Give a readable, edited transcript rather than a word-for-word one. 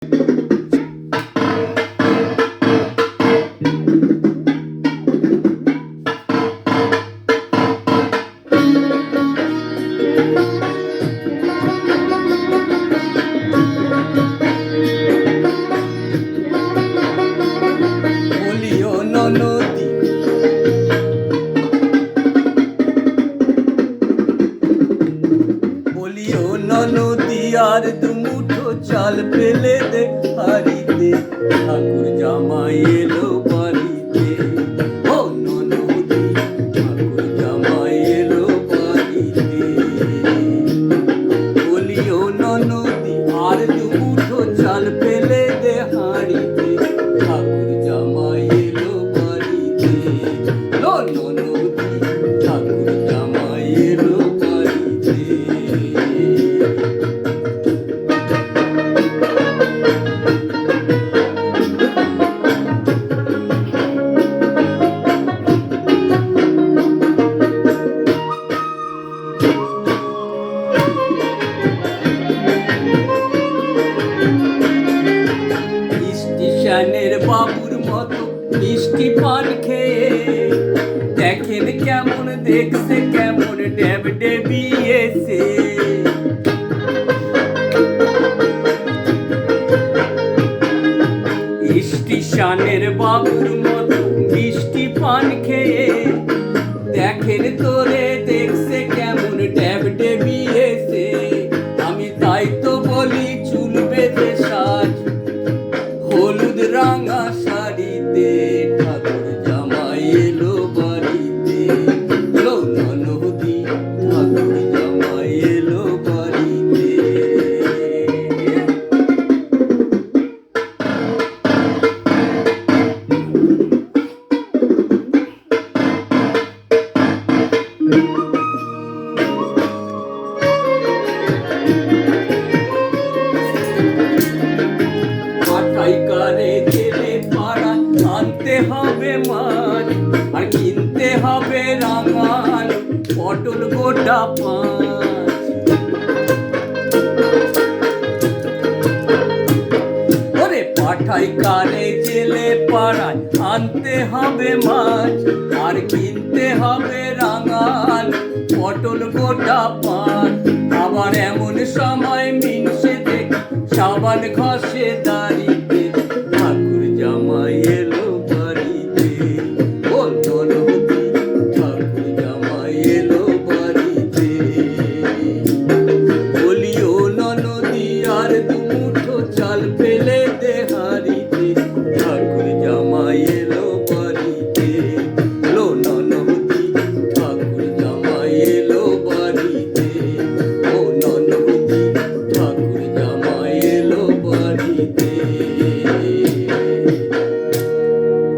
বলিও ননদী বলিও ননদী আর দুমুঠো চাল ফেলে দে হাড়িতে, ঠাকুর জামাই এলো বাড়িতে। ও ননদী, ঠাকুর জামাই এলো বাড়িতে। বলিও ননদী আর দুমুঠো চাল ফেলে দে হাড়িতে, ঠাকুর জামাই এলো বাড়িতে। ও ননদী, ঠাকুর জামাই এলো বাড়িতে। স্টেশনের বাবুর মতো মিষ্টি পান খেয়ে দেখেন কেমন দেখছে, কেমন ড্যাব ডেবিয়েছে। স্টেশনের বাবুর মতো মিষ্টি পান খেয়ে দেখেন তোরে দেখছে কেমন ড্যাব ডেবিয়েছে। আমি তাই তো বলি চুল বেঁধে সাজ, হলুদ রাঙা শাড়িতে, ঠাকুর জামাই এলো বাড়িতে। ও ননদী, ঠাকুর জামাই এলো বাড়িতে। পাঠাইকারে গেলে পাড়া আনতে হবে মাছ, আর কিনতে হবে রাঙাল পটল গোটা 5। ওরে পাঠাইকারে গেলে পাড়ায় আনতে হবে মাছ, আর কিনতে হবে রাঙাল পটল গোটা 5। আবার এমন সময় মিনসে দেখি সাবান ঘষে দাড়িতে,